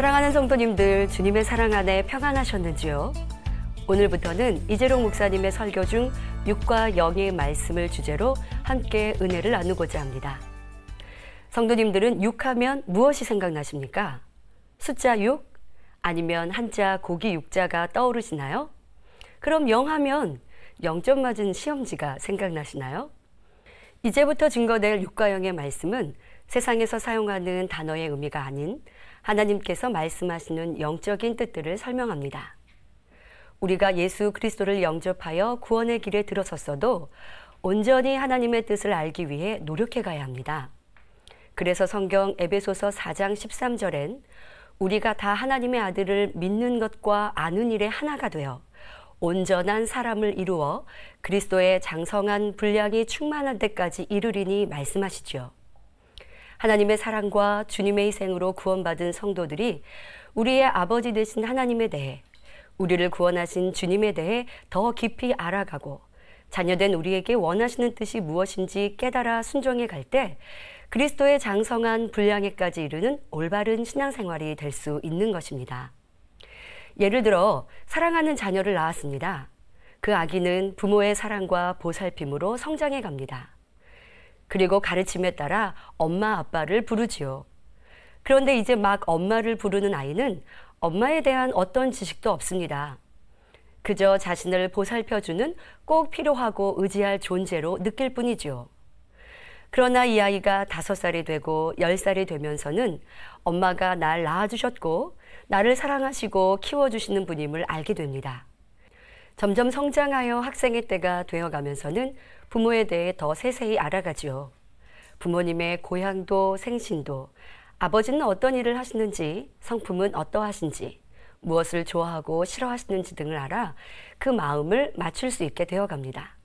사랑하는 성도님들, 주님의 사랑 안에 평안하셨는지요? 오늘부터는 이재롱 목사님의 설교 중 6과 영의 말씀을 주제로 함께 은혜를 나누고자 합니다. 성도님들은 6하면 무엇이 생각나십니까? 숫자 6? 아니면 한자 고기 육자가 떠오르시나요? 그럼 0하면 0점 맞은 시험지가 생각나시나요? 이제부터 증거될 6과 영의 말씀은 세상에서 사용하는 단어의 의미가 아닌 하나님께서 말씀하시는 영적인 뜻들을 설명합니다. 우리가 예수 그리스도를 영접하여 구원의 길에 들어섰어도 온전히 하나님의 뜻을 알기 위해 노력해 가야 합니다. 그래서 성경 에베소서 4장 13절엔 우리가 다 하나님의 아들을 믿는 것과 아는 일에 하나가 되어 온전한 사람을 이루어 그리스도의 장성한 분량이 충만한 데까지 이르리니 말씀하시죠. 하나님의 사랑과 주님의 희생으로 구원받은 성도들이 우리의 아버지 되신 하나님에 대해, 우리를 구원하신 주님에 대해 더 깊이 알아가고 자녀된 우리에게 원하시는 뜻이 무엇인지 깨달아 순종해 갈 때 그리스도의 장성한 분량에까지 이르는 올바른 신앙생활이 될 수 있는 것입니다. 예를 들어 사랑하는 자녀를 낳았습니다. 그 아기는 부모의 사랑과 보살핌으로 성장해 갑니다. 그리고 가르침에 따라 엄마 아빠를 부르지요. 그런데 이제 막 엄마를 부르는 아이는 엄마에 대한 어떤 지식도 없습니다. 그저 자신을 보살펴주는 꼭 필요하고 의지할 존재로 느낄 뿐이지요. 그러나 이 아이가 5살이 되고 10살이 되면서는 엄마가 날 낳아주셨고 나를 사랑하시고 키워주시는 분임을 알게 됩니다. 점점 성장하여 학생의 때가 되어가면서는 부모에 대해 더 세세히 알아가지요. 부모님의 고향도 생신도, 아버지는 어떤 일을 하시는지, 성품은 어떠하신지, 무엇을 좋아하고 싫어하시는지 등을 알아 그 마음을 맞출 수 있게 되어갑니다.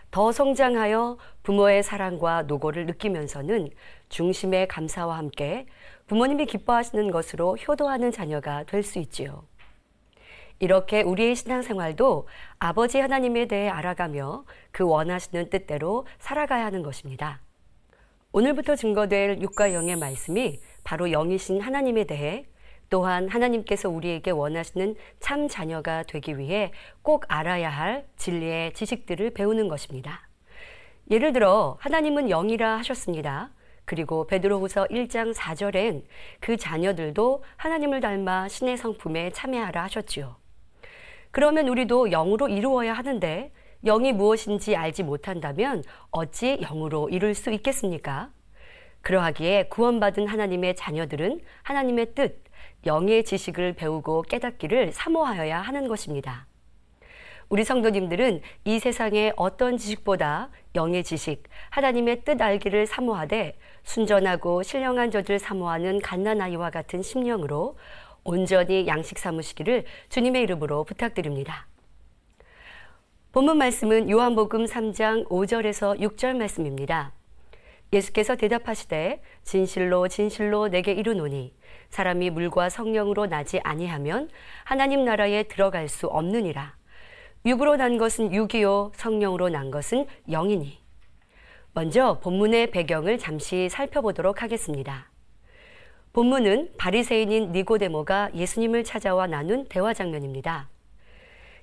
더 성장하여 부모의 사랑과 노고를 느끼면서는 중심의 감사와 함께 부모님이 기뻐하시는 것으로 효도하는 자녀가 될 수 있지요. 이렇게 우리의 신앙생활도 아버지 하나님에 대해 알아가며 그 원하시는 뜻대로 살아가야 하는 것입니다. 오늘부터 증거될 6과 영의 말씀이 바로 영이신 하나님에 대해, 또한 하나님께서 우리에게 원하시는 참 자녀가 되기 위해 꼭 알아야 할 진리의 지식들을 배우는 것입니다. 예를 들어 하나님은 영이라 하셨습니다. 그리고 베드로후서 1장 4절엔 그 자녀들도 하나님을 닮아 신의 성품에 참여하라 하셨지요. 그러면 우리도 영으로 이루어야 하는데 영이 무엇인지 알지 못한다면 어찌 영으로 이룰 수 있겠습니까? 그러하기에 구원받은 하나님의 자녀들은 하나님의 뜻, 영의 지식을 배우고 깨닫기를 사모하여야 하는 것입니다. 우리 성도님들은 이 세상의 어떤 지식보다 영의 지식, 하나님의 뜻 알기를 사모하되 순전하고 신령한 젖을 사모하는 갓난아이와 같은 심령으로 온전히 양식 삼으시기를 주님의 이름으로 부탁드립니다. 본문 말씀은 요한복음 3장 5절에서 6절 말씀입니다. 예수께서 대답하시되 진실로 진실로 내게 이르노니 사람이 물과 성령으로 나지 아니하면 하나님 나라에 들어갈 수 없느니라. 육으로 난 것은 육이요 성령으로 난 것은 영이니. 먼저 본문의 배경을 잠시 살펴보도록 하겠습니다. 본문은 바리새인인 니고데모가 예수님을 찾아와 나눈 대화 장면입니다.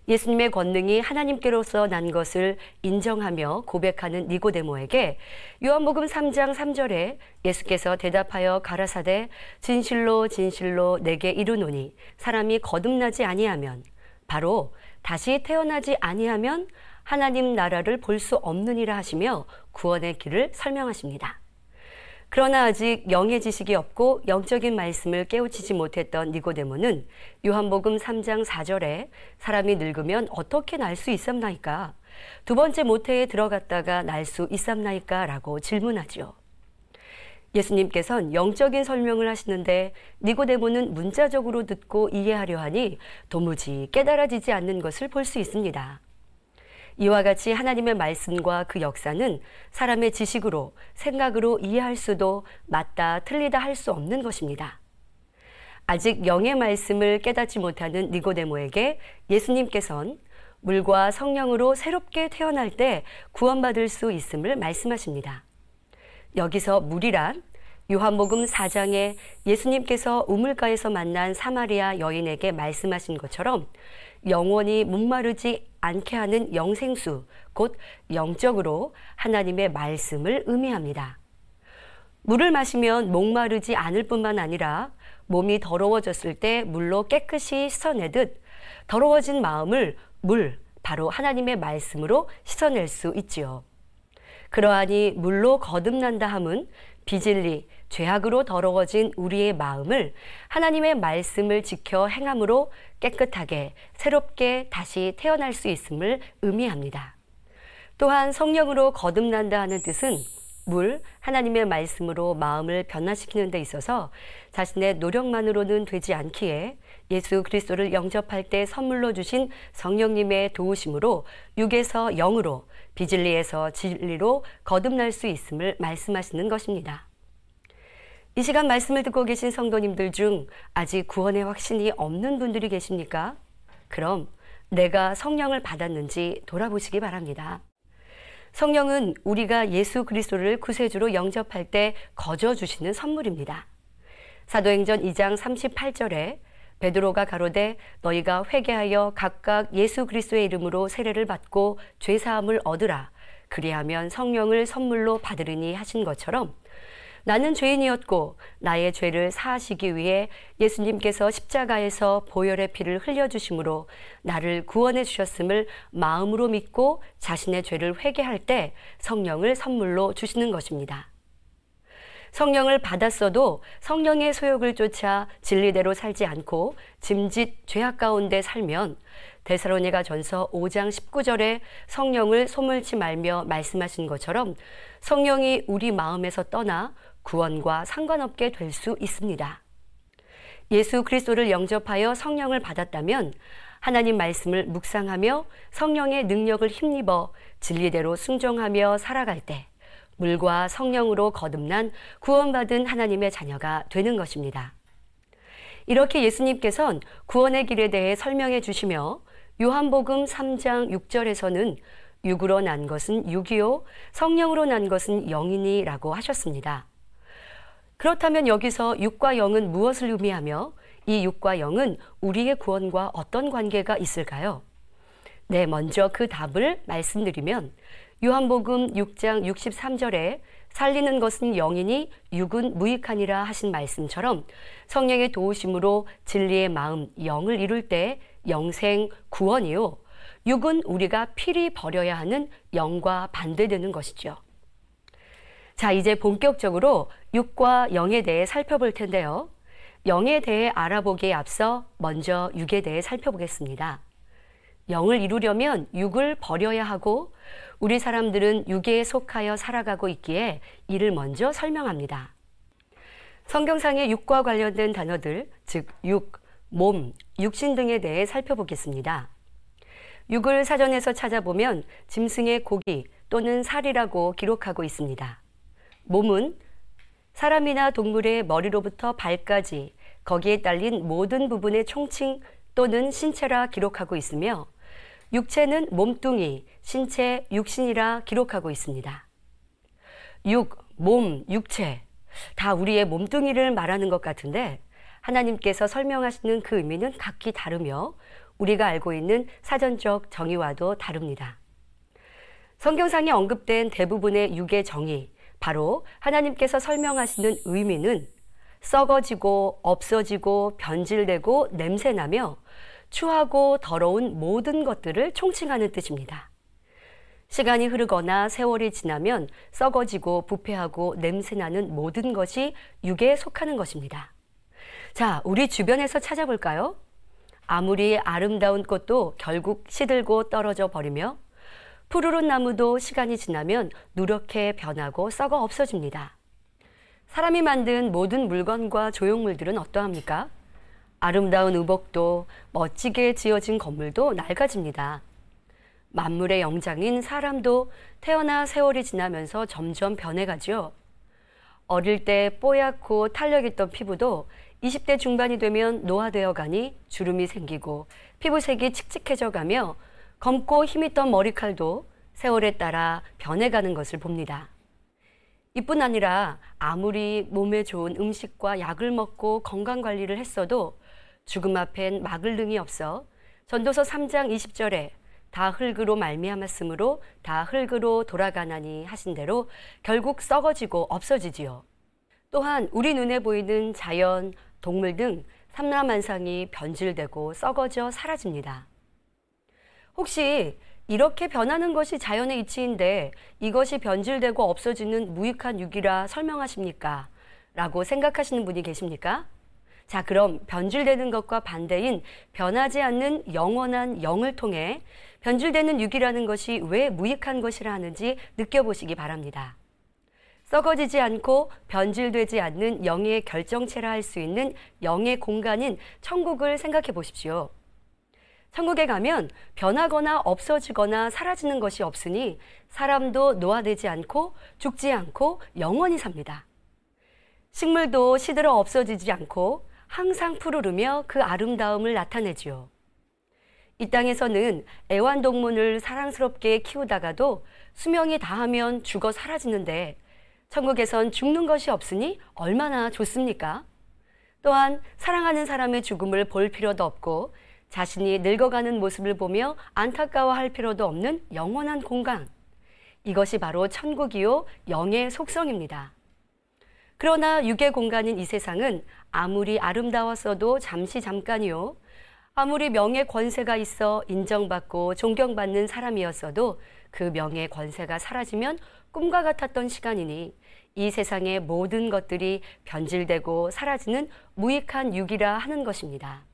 예수님의 권능이 하나님께로서 난 것을 인정하며 고백하는 니고데모에게 요한복음 3장 3절에 예수께서 대답하여 가라사대 진실로 진실로 내게 이르노니 사람이 거듭나지 아니하면, 바로 다시 태어나지 아니하면 하나님 나라를 볼 수 없느니라 하시며 구원의 길을 설명하십니다. 그러나 아직 영의 지식이 없고 영적인 말씀을 깨우치지 못했던 니고데모는 요한복음 3장 4절에 사람이 늙으면 어떻게 날 수 있삼나이까? 두 번째 모태에 들어갔다가 날 수 있삼나이까? 라고 질문하죠. 예수님께서는 영적인 설명을 하시는데 니고데모는 문자적으로 듣고 이해하려 하니 도무지 깨달아지지 않는 것을 볼 수 있습니다. 이와 같이 하나님의 말씀과 그 역사는 사람의 지식으로, 생각으로 이해할 수도 맞다 틀리다 할 수 없는 것입니다. 아직 영의 말씀을 깨닫지 못하는 니고데모에게 예수님께서는 물과 성령으로 새롭게 태어날 때 구원받을 수 있음을 말씀하십니다. 여기서 물이란 요한복음 4장에 예수님께서 우물가에서 만난 사마리아 여인에게 말씀하신 것처럼 영원히 목마르지 않게 하는 영생수, 곧 영적으로 하나님의 말씀을 의미합니다. 물을 마시면 목마르지 않을 뿐만 아니라 몸이 더러워졌을 때 물로 깨끗이 씻어내듯 더러워진 마음을 바로 하나님의 말씀으로 씻어낼 수 있지요. 그러하니 물로 거듭난다 함은 비진리, 죄악으로 더러워진 우리의 마음을 하나님의 말씀을 지켜 행함으로 깨끗하게 새롭게 다시 태어날 수 있음을 의미합니다. 또한 성령으로 거듭난다 하는 뜻은 하나님의 말씀으로 마음을 변화시키는 데 있어서 자신의 노력만으로는 되지 않기에 예수 그리스도를 영접할 때 선물로 주신 성령님의 도우심으로 육에서 영으로, 비진리에서 진리로 거듭날 수 있음을 말씀하시는 것입니다. 이 시간 말씀을 듣고 계신 성도님들 중 아직 구원의 확신이 없는 분들이 계십니까? 그럼 내가 성령을 받았는지 돌아보시기 바랍니다. 성령은 우리가 예수 그리스도를 구세주로 영접할 때 거저 주시는 선물입니다. 사도행전 2장 38절에 베드로가 가로되 너희가 회개하여 각각 예수 그리스도의 이름으로 세례를 받고 죄사함을 얻으라. 그리하면 성령을 선물로 받으리니 하신 것처럼 나는 죄인이었고 나의 죄를 사하시기 위해 예수님께서 십자가에서 보혈의 피를 흘려주심으로 나를 구원해 주셨음을 마음으로 믿고 자신의 죄를 회개할 때 성령을 선물로 주시는 것입니다. 성령을 받았어도 성령의 소욕을 쫓아 진리대로 살지 않고 짐짓 죄악 가운데 살면 데살로니가전서 5장 19절에 성령을 소물치 말며 말씀하신 것처럼 성령이 우리 마음에서 떠나 구원과 상관없게 될 수 있습니다. 예수 그리스도를 영접하여 성령을 받았다면 하나님 말씀을 묵상하며 성령의 능력을 힘입어 진리대로 순종하며 살아갈 때 물과 성령으로 거듭난 구원받은 하나님의 자녀가 되는 것입니다. 이렇게 예수님께서는 구원의 길에 대해 설명해 주시며 요한복음 3장 6절에서는 육으로 난 것은 육이요 성령으로 난 것은 영이니라고 하셨습니다. 그렇다면 여기서 육과 영은 무엇을 의미하며 이 육과 영은 우리의 구원과 어떤 관계가 있을까요? 네, 먼저 그 답을 말씀드리면 요한복음 6장 63절에 살리는 것은 영이니 육은 무익하니라 하신 말씀처럼 성령의 도우심으로 진리의 마음, 영을 이룰 때 영생, 구원이요. 육은 우리가 필히 버려야 하는 영과 반대되는 것이죠. 자, 이제 본격적으로 육과 영에 대해 살펴볼 텐데요. 영에 대해 알아보기에 앞서 먼저 육에 대해 살펴보겠습니다. 영을 이루려면 육을 버려야 하고 우리 사람들은 육에 속하여 살아가고 있기에 이를 먼저 설명합니다. 성경상의 육과 관련된 단어들, 즉 육, 몸, 육신 등에 대해 살펴보겠습니다. 육을 사전에서 찾아보면 짐승의 고기 또는 살이라고 기록하고 있습니다. 몸은 사람이나 동물의 머리로부터 발까지 거기에 딸린 모든 부분의 총칭 또는 신체라 기록하고 있으며 육체는 몸뚱이, 신체, 육신이라 기록하고 있습니다. 육, 몸, 육체 다 우리의 몸뚱이를 말하는 것 같은데 하나님께서 설명하시는 그 의미는 각기 다르며 우리가 알고 있는 사전적 정의와도 다릅니다. 성경상에 언급된 대부분의 육의 정의, 바로 하나님께서 설명하시는 의미는 썩어지고 없어지고 변질되고 냄새나며 추하고 더러운 모든 것들을 총칭하는 뜻입니다. 시간이 흐르거나 세월이 지나면 썩어지고 부패하고 냄새나는 모든 것이 육에 속하는 것입니다. 자, 우리 주변에서 찾아볼까요? 아무리 아름다운 꽃도 결국 시들고 떨어져 버리며 푸르른 나무도 시간이 지나면 누렇게 변하고 썩어 없어집니다. 사람이 만든 모든 물건과 조형물들은 어떠합니까? 아름다운 의복도 멋지게 지어진 건물도 낡아집니다. 만물의 영장인 사람도 태어나 세월이 지나면서 점점 변해가죠. 어릴 때 뽀얗고 탄력있던 피부도 20대 중반이 되면 노화되어 가니 주름이 생기고 피부색이 칙칙해져 가며 검고 힘있던 머리칼도 세월에 따라 변해가는 것을 봅니다. 이뿐 아니라 아무리 몸에 좋은 음식과 약을 먹고 건강 관리를 했어도 죽음 앞엔 막을 능이 없어 전도서 3장 20절에 다 흙으로 말미암았으므로 다 흙으로 돌아가나니 하신 대로 결국 썩어지고 없어지지요. 또한 우리 눈에 보이는 자연, 동물 등 삼라만상이 변질되고 썩어져 사라집니다. 혹시 이렇게 변하는 것이 자연의 이치인데 이것이 변질되고 없어지는 무익한 유기라 설명하십니까? 라고 생각하시는 분이 계십니까? 자, 그럼 변질되는 것과 반대인 변하지 않는 영원한 영을 통해 변질되는 유기라는 것이 왜 무익한 것이라 하는지 느껴보시기 바랍니다. 썩어지지 않고 변질되지 않는 영의 결정체라 할 수 있는 영의 공간인 천국을 생각해 보십시오. 천국에 가면 변하거나 없어지거나 사라지는 것이 없으니 사람도 노화되지 않고 죽지 않고 영원히 삽니다. 식물도 시들어 없어지지 않고 항상 푸르르며 그 아름다움을 나타내지요. 이 땅에서는 애완동물을 사랑스럽게 키우다가도 수명이 다하면 죽어 사라지는데 천국에선 죽는 것이 없으니 얼마나 좋습니까? 또한 사랑하는 사람의 죽음을 볼 필요도 없고 자신이 늙어가는 모습을 보며 안타까워할 필요도 없는 영원한 공간. 이것이 바로 천국이요 영의 속성입니다. 그러나 육의 공간인 이 세상은 아무리 아름다웠어도 잠깐이요. 아무리 명예 권세가 있어 인정받고 존경받는 사람이었어도 그 명예 권세가 사라지면 꿈과 같았던 시간이니 이 세상의 모든 것들이 변질되고 사라지는 무익한 육이라 하는 것입니다.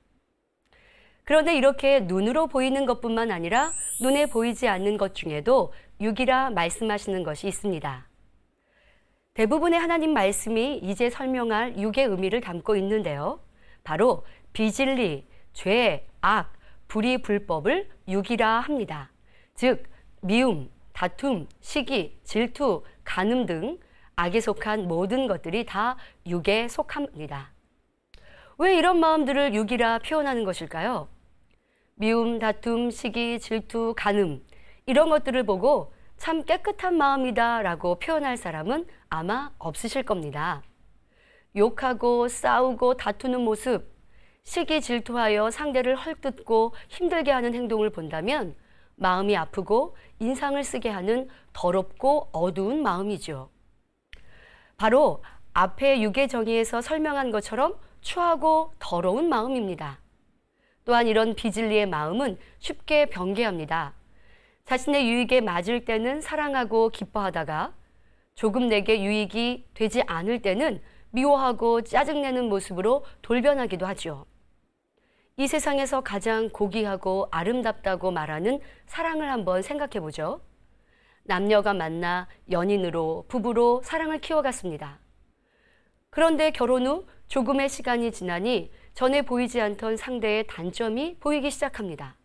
그런데 이렇게 눈으로 보이는 것뿐만 아니라 눈에 보이지 않는 것 중에도 육이라 말씀하시는 것이 있습니다. 대부분의 하나님 말씀이 이제 설명할 육의 의미를 담고 있는데요. 바로 비진리, 죄, 악, 불의, 불법을 육이라 합니다. 즉 미움, 다툼, 시기, 질투, 간음 등 악에 속한 모든 것들이 다 육에 속합니다. 왜 이런 마음들을 육이라 표현하는 것일까요? 미움, 다툼, 시기, 질투, 간음 이런 것들을 보고 참 깨끗한 마음이다 라고 표현할 사람은 아마 없으실 겁니다. 욕하고 싸우고 다투는 모습, 시기 질투하여 상대를 헐뜯고 힘들게 하는 행동을 본다면 마음이 아프고 인상을 쓰게 하는 더럽고 어두운 마음이죠. 바로 앞에 육의 정의에서 설명한 것처럼 추하고 더러운 마음입니다. 또한 이런 비진리의 마음은 쉽게 변개합니다. 자신의 유익에 맞을 때는 사랑하고 기뻐하다가 조금 내게 유익이 되지 않을 때는 미워하고 짜증내는 모습으로 돌변하기도 하죠. 이 세상에서 가장 고귀하고 아름답다고 말하는 사랑을 한번 생각해 보죠. 남녀가 만나 연인으로 부부로 사랑을 키워갔습니다. 그런데 결혼 후 조금의 시간이 지나니 전에 보이지 않던 상대의 단점이 보이기 시작합니다.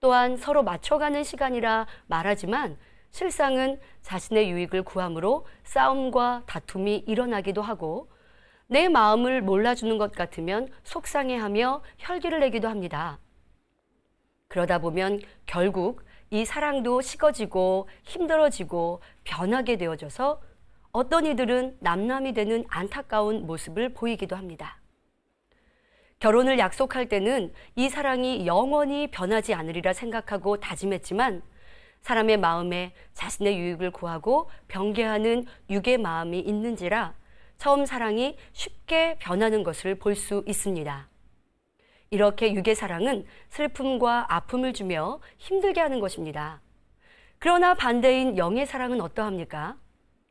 또한 서로 맞춰가는 시간이라 말하지만 실상은 자신의 유익을 구함으로 싸움과 다툼이 일어나기도 하고 내 마음을 몰라주는 것 같으면 속상해하며 혈기를 내기도 합니다. 그러다 보면 결국 이 사랑도 식어지고 힘들어지고 변하게 되어져서 어떤 이들은 남남이 되는 안타까운 모습을 보이기도 합니다. 결혼을 약속할 때는 이 사랑이 영원히 변하지 않으리라 생각하고 다짐했지만 사람의 마음에 자신의 유익을 구하고 변개하는 육의 마음이 있는지라 처음 사랑이 쉽게 변하는 것을 볼 수 있습니다. 이렇게 육의 사랑은 슬픔과 아픔을 주며 힘들게 하는 것입니다. 그러나 반대인 영의 사랑은 어떠합니까?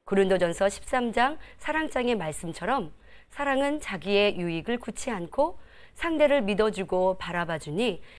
고린도전서 13장 사랑장의 말씀처럼 사랑은 자기의 유익을 구치 않고 상대를 믿어주고 바라봐주니